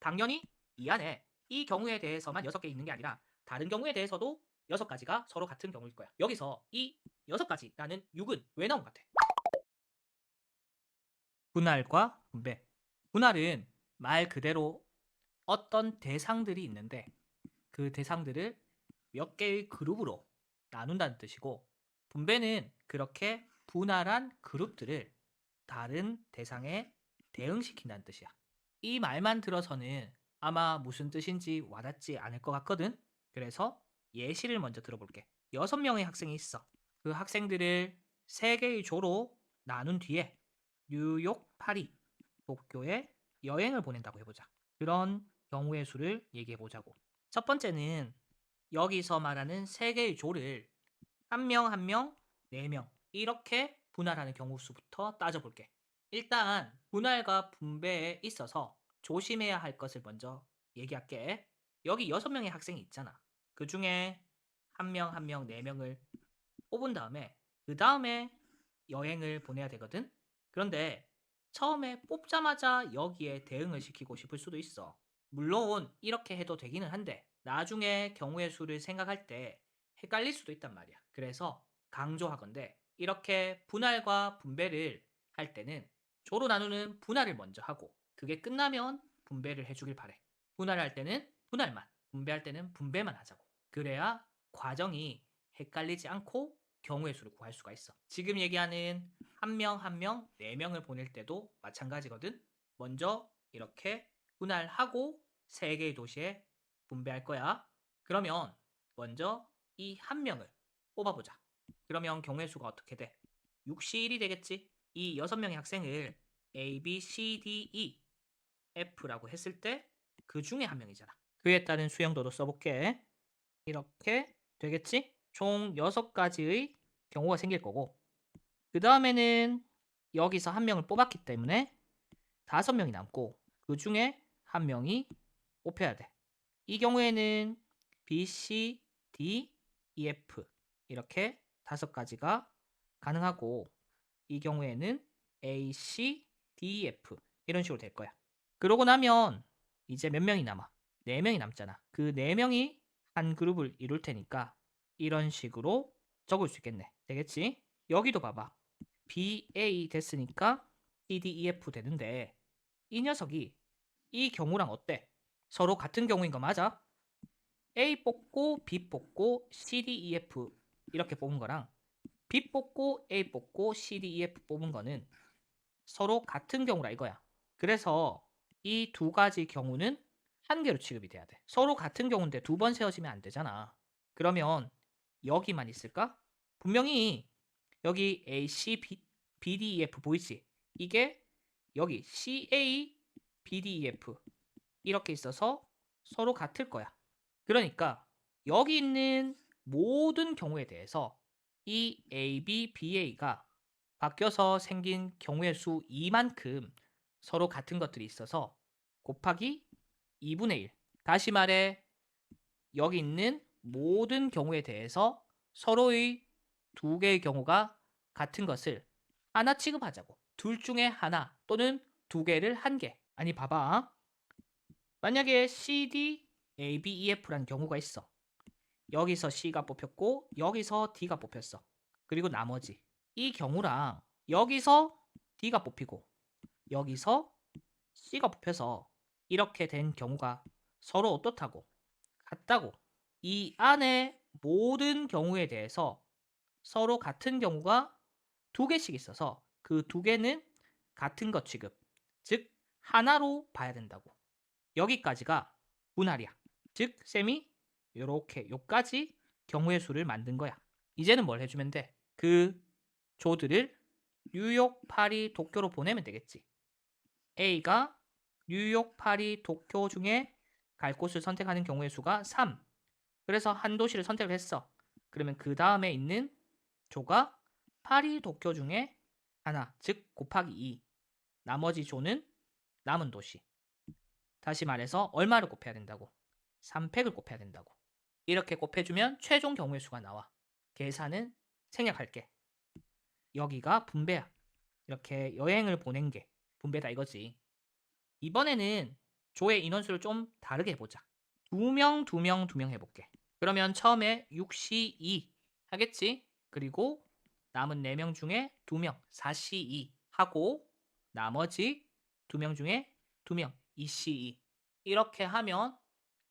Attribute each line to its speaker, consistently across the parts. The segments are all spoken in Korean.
Speaker 1: 당연히 이 안에 이 경우에 대해서만 6개 있는 게 아니라 다른 경우에 대해서도 6가지가 서로 같은 경우일 거야. 여기서 이 6가지라는 6은 왜 나온 것 같아? 분할과 분배. 분할은 말 그대로 어떤 대상들이 있는데 그 대상들을 몇 개의 그룹으로 나눈다는 뜻이고, 분배는 그렇게 분할한 그룹들을 다른 대상에 대응시킨다는 뜻이야. 이 말만 들어서는 아마 무슨 뜻인지 와닿지 않을 것 같거든? 그래서 예시를 먼저 들어볼게. 6명의 학생이 있어. 그 학생들을 3개의 조로 나눈 뒤에 뉴욕, 파리, 도쿄에 여행을 보낸다고 해보자. 그런 경우의 수를 얘기해 보자고. 첫 번째는 여기서 말하는 3개의 조를 한 명 한 명, 4명 이렇게 분할하는 경우 수부터 따져볼게. 일단 분할과 분배에 있어서 조심해야 할 것을 먼저 얘기할게. 여기 6명의 학생이 있잖아. 그 중에 한 명 한 명, 4명을 뽑은 다음에 그 다음에 여행을 보내야 되거든. 그런데 처음에 뽑자마자 여기에 대응을 시키고 싶을 수도 있어. 물론 이렇게 해도 되기는 한데 나중에 경우의 수를 생각할 때 헷갈릴 수도 있단 말이야. 그래서 강조하건대 이렇게 분할과 분배를 할 때는 조로 나누는 분할을 먼저 하고 그게 끝나면 분배를 해주길 바래. 분할할 때는 분할만, 분배할 때는 분배만 하자고. 그래야 과정이 헷갈리지 않고 경우의 수를 구할 수가 있어. 지금 얘기하는 한 명 한 명, 4명을 보낼 때도 마찬가지거든. 먼저 이렇게 분할하고 3개의 도시에 분배할 거야. 그러면 먼저 이 한 명을 뽑아보자. 그러면 경우의 수가 어떻게 돼? 6시1이 되겠지? 이 6명의 학생을 A, B, C, D, E, F라고 했을 때 그 중에 한 명이잖아. 그에 따른 수용도도 써볼게. 이렇게 되겠지? 총 6가지의 경우가 생길 거고, 그 다음에는 여기서 한 명을 뽑았기 때문에 5명이 남고 그 중에 한 명이 뽑혀야 돼. 이 경우에는 B, C, D, E, F 이렇게 5가지가 가능하고, 이 경우에는 A, C, D, E, F 이런 식으로 될 거야. 그러고 나면 이제 몇 명이 남아? 4명이 남잖아. 그 4명이 한 그룹을 이룰 테니까 이런 식으로 적을 수 있겠네. 되겠지? 여기도 봐봐. B, A 됐으니까 C, D, E, F 되는데 이 녀석이 이 경우랑 어때? 서로 같은 경우인 거 맞아? A 뽑고 B 뽑고 C, D, E, F 이렇게 뽑은 거랑 B 뽑고 A 뽑고 C, D, E, F 뽑은 거는 서로 같은 경우라 이거야. 그래서 이 2가지 경우는 한 개로 취급이 돼야 돼. 서로 같은 경우인데 2번 세워지면 안 되잖아. 그러면 여기만 있을까? 분명히 여기 A, C, B, D, E, F 보이지? 이게 여기 C, A, B, D, E, F 이렇게 있어서 서로 같을 거야. 그러니까 여기 있는 모든 경우에 대해서 이 A, B, BA가 바뀌어서 생긴 경우의 수 2만큼 서로 같은 것들이 있어서 곱하기 2분의 1. 다시 말해 여기 있는 모든 경우에 대해서 서로의 2개의 경우가 같은 것을 하나 취급하자고. 둘 중에 하나 또는 2개를 한 개. 아니 봐봐. 만약에 CD, A, B, E, F라는 경우가 있어. 여기서 C가 뽑혔고 여기서 D가 뽑혔어. 그리고 나머지 이 경우랑 여기서 D가 뽑히고 여기서 C가 뽑혀서 이렇게 된 경우가 서로 어떻다고? 같다고. 이 안에 모든 경우에 대해서 서로 같은 경우가 2개씩 있어서 그 2개는 같은 것 취급. 즉 하나로 봐야 된다고. 여기까지가 분할이야. 즉 쌤이 요렇게 요까지 경우의 수를 만든 거야. 이제는 뭘 해주면 돼? 그 조들을 뉴욕, 파리, 도쿄로 보내면 되겠지. A가 뉴욕, 파리, 도쿄 중에 갈 곳을 선택하는 경우의 수가 3. 그래서 한 도시를 선택을 했어. 그러면 그 다음에 있는 조가 파리, 도쿄 중에 하나, 즉 곱하기 2. 나머지 조는 남은 도시. 다시 말해서 얼마를 곱해야 된다고? 3팩을 곱해야 된다고. 이렇게 곱해주면 최종 경우의 수가 나와. 계산은 생략할게. 여기가 분배야. 이렇게 여행을 보낸 게 분배다 이거지. 이번에는 조의 인원수를 좀 다르게 해보자. 2명, 2명, 2명 해볼게. 그러면 처음에 6시 2 하겠지? 그리고 남은 4명 중에 2명, 4시 2 하고 나머지 2명 중에 2명, 2시 2 이렇게 하면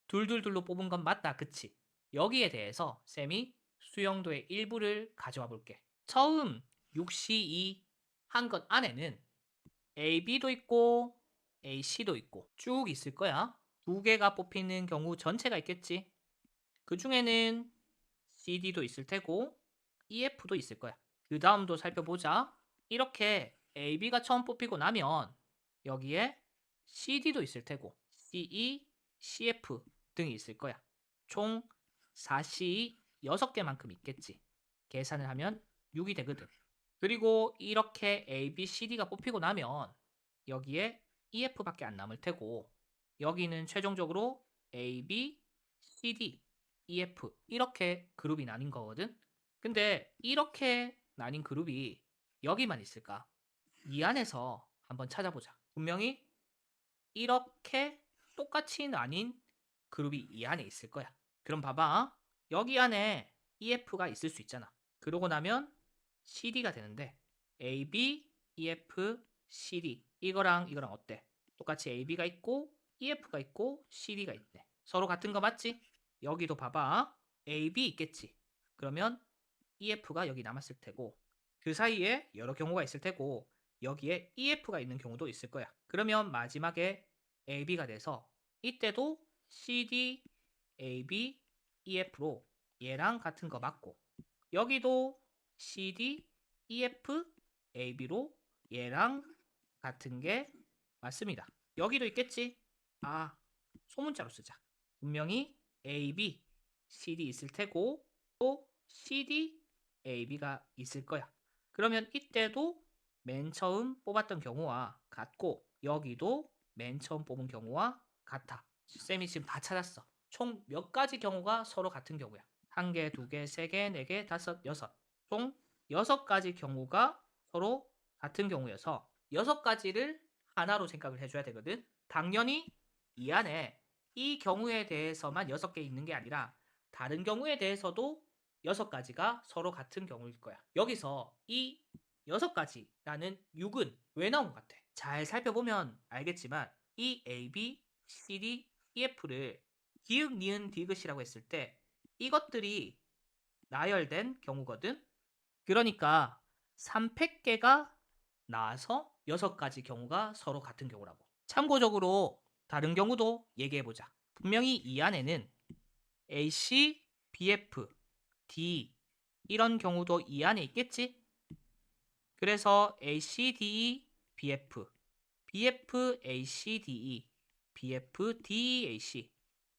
Speaker 1: 둘둘둘로 뽑은 건 맞다, 그치? 여기에 대해서 쌤이 수용도의 일부를 가져와 볼게. 처음 6시 2 한 것 안에는 AB도 있고 AC도 있고 쭉 있을 거야. 두 개가 뽑히는 경우 전체가 있겠지. 그 중에는 CD도 있을 테고 EF도 있을 거야. 그 다음도 살펴보자. 이렇게 AB가 처음 뽑히고 나면 여기에 CD도 있을 테고 CE, CF 등이 있을 거야. 총 4C 6개만큼 있겠지. 계산을 하면 6이 되거든. 그리고 이렇게 A, B, CD가 뽑히고 나면 여기에 EF밖에 안 남을 테고 여기는 최종적으로 A, B, CD, EF 이렇게 그룹이 나뉜 거거든. 근데 이렇게 나뉜 그룹이 여기만 있을까? 이 안에서 한번 찾아보자. 분명히 이렇게 똑같이 나뉜 그룹이 이 안에 있을 거야. 그럼 봐봐. 여기 안에 EF가 있을 수 있잖아. 그러고 나면 CD가 되는데 A, B, EF, CD 이거랑 이거랑 어때? 똑같이 AB가 있고 EF가 있고 CD가 있네. 서로 같은 거 맞지? 여기도 봐봐. AB 있겠지. 그러면 EF가 여기 남았을 테고 그 사이에 여러 경우가 있을 테고 여기에 EF가 있는 경우도 있을 거야. 그러면 마지막에 AB가 돼서 이때도 CD, AB, EF로 얘랑 같은 거 맞고 여기도 CD, EF, AB로 얘랑 같은 게 맞습니다. 여기도 있겠지? 아, 소문자로 쓰자. 분명히 AB, CD 있을 테고 또 CD, AB가 있을 거야. 그러면 이때도 맨 처음 뽑았던 경우와 같고 여기도 맨 처음 뽑은 경우와 같아. 쌤이 지금 다 찾았어. 총 몇 가지 경우가 서로 같은 경우야. 한 개, 두 개, 세 개, 네 개, 다섯, 여섯. 총 6가지 경우가 서로 같은 경우여서 6가지를 하나로 생각을 해줘야 되거든. 당연히 이 안에 이 경우에 대해서만 6개 있는 게 아니라 다른 경우에 대해서도 6가지가 서로 같은 경우일 거야. 여기서 이 6가지라는 6은 왜 나온 것 같아? 잘 살펴보면 알겠지만 이 A, B, C, D, EF를 기역, 니은, 디귿이라고 했을 때 이것들이 나열된 경우거든. 그러니까 3팩계가 나와서 6가지 경우가 서로 같은 경우라고. 참고적으로 다른 경우도 얘기해보자. 분명히 이 안에는 AC, BF, D 이런 경우도 이 안에 있겠지? 그래서 ACDE, BF, BF, ACDE, BF, DEAC,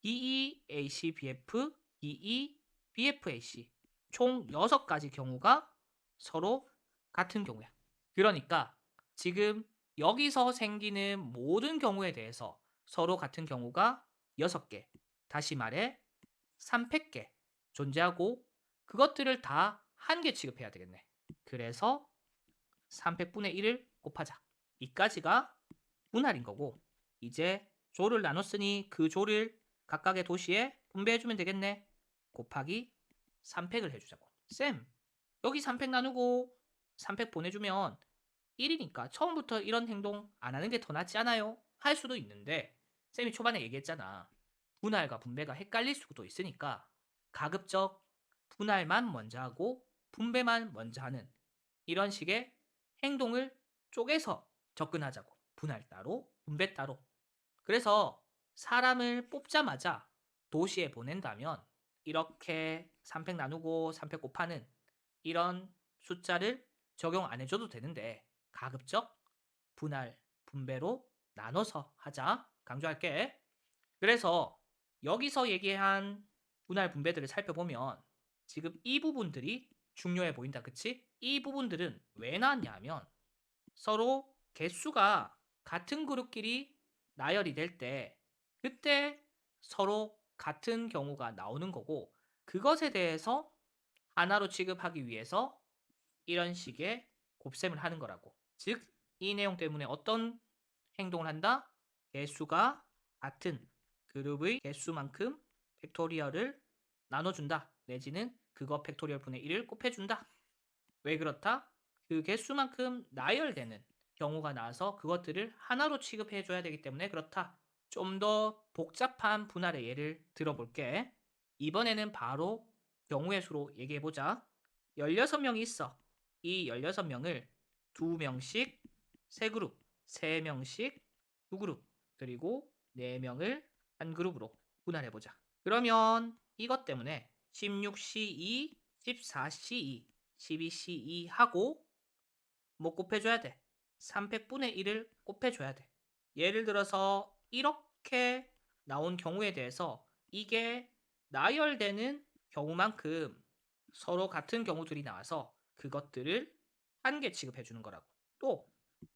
Speaker 1: DEAC, BF, DE, BFAC 총 6가지 경우가 서로 같은 경우야. 그러니까 지금 여기서 생기는 모든 경우에 대해서 서로 같은 경우가 6개. 다시 말해 3팩계 존재하고 그것들을 다 한 개 취급해야 되겠네. 그래서 300분의 1을 곱하자. 이까지가 분할인 거고 이제 조를 나눴으니 그 조를 각각의 도시에 분배해주면 되겠네. 곱하기 3팩을 해주자고. 쌤, 여기 3팩 나누고 3팩 보내주면 1이니까 처음부터 이런 행동 안 하는 게 더 낫지 않아요? 할 수도 있는데 쌤이 초반에 얘기했잖아. 분할과 분배가 헷갈릴 수도 있으니까 가급적 분할만 먼저 하고 분배만 먼저 하는 이런 식의 행동을 쪼개서 접근하자고. 분할 따로, 분배 따로. 그래서 사람을 뽑자마자 도시에 보낸다면 이렇게 3팩 나누고 3팩 곱하는 이런 숫자를 적용 안 해줘도 되는데 가급적 분할, 분배로 나눠서 하자. 강조할게. 그래서 여기서 얘기한 분할 분배들을 살펴보면 지금 이 부분들이 중요해 보인다. 그치? 이 부분들은 왜 나왔냐 하면 서로 개수가 같은 그룹끼리 나열이 될 때 그때 서로 같은 경우가 나오는 거고 그것에 대해서 하나로 취급하기 위해서 이런 식의 곱셈을 하는 거라고. 즉, 이 내용 때문에 어떤 행동을 한다? 개수가 같은 그룹의 개수만큼 팩토리얼을 나눠준다. 내지는 그거 팩토리얼 분의 1을 곱해준다. 왜 그렇다? 그 개수만큼 나열되는 경우가 나와서 그것들을 하나로 취급해줘야 되기 때문에 그렇다. 좀 더 복잡한 분할의 예를 들어볼게. 이번에는 바로 경우의 수로 얘기해보자. 16명이 있어. 이 16명을 2명씩 3그룹, 3명씩 2그룹, 그리고 4명을 한 그룹으로 분할해보자. 그러면 이것 때문에 16C2, 14C2, 12C2 하고 뭐 곱해줘야 돼? 300분의 1을 곱해줘야 돼. 예를 들어서 이렇게 나온 경우에 대해서 이게 나열되는 경우만큼 서로 같은 경우들이 나와서 그것들을 한 개 취급해주는 거라고. 또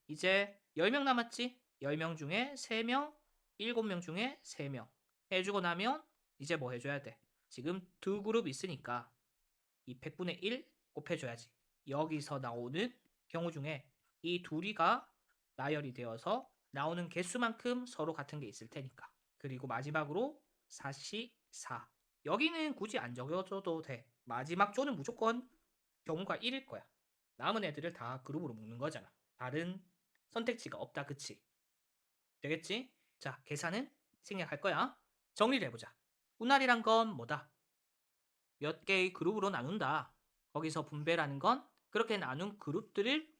Speaker 1: 이제 10명 남았지? 10명 중에 3명, 7명 중에 3명 해주고 나면 이제 뭐 해줘야 돼? 지금 두 그룹 있으니까 이 100분의 1 곱해줘야지. 여기서 나오는 경우 중에 이 둘이가 나열이 되어서 나오는 개수만큼 서로 같은 게 있을 테니까. 그리고 마지막으로 4시 4. 여기는 굳이 안 적어줘도 돼. 마지막 조는 무조건 경우가 1일 거야. 남은 애들을 다 그룹으로 묶는 거잖아. 다른 선택지가 없다, 그치? 되겠지? 자, 계산은 생략할 거야. 정리를 해보자. 분할이란 건 뭐다? 몇 개의 그룹으로 나눈다. 거기서 분배라는 건 그렇게 나눈 그룹들을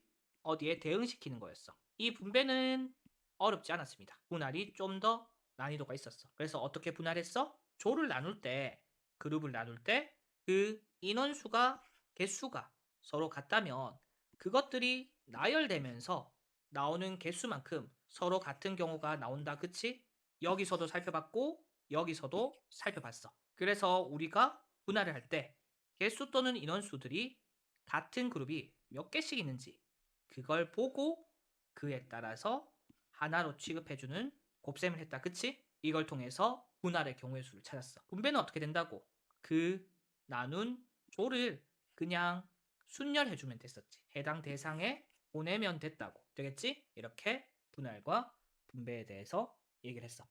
Speaker 1: 어디에 대응시키는 거였어. 이 분배는 어렵지 않았습니다. 분할이 좀 더 난이도가 있었어. 그래서 어떻게 분할했어? 조를 나눌 때, 그룹을 나눌 때 그 인원수가, 개수가 서로 같다면 그것들이 나열되면서 나오는 개수만큼 서로 같은 경우가 나온다. 그치? 여기서도 살펴봤고 여기서도 살펴봤어. 그래서 우리가 분할을 할 때 개수 또는 인원수들이 같은 그룹이 몇 개씩 있는지 그걸 보고 그에 따라서 하나로 취급해주는 곱셈을 했다. 그치? 이걸 통해서 분할의 경우의 수를 찾았어. 분배는 어떻게 된다고? 그 나눈 조를 그냥 순열해주면 됐었지. 해당 대상에 보내면 됐다고. 되겠지? 이렇게 분할과 분배에 대해서 얘기를 했어.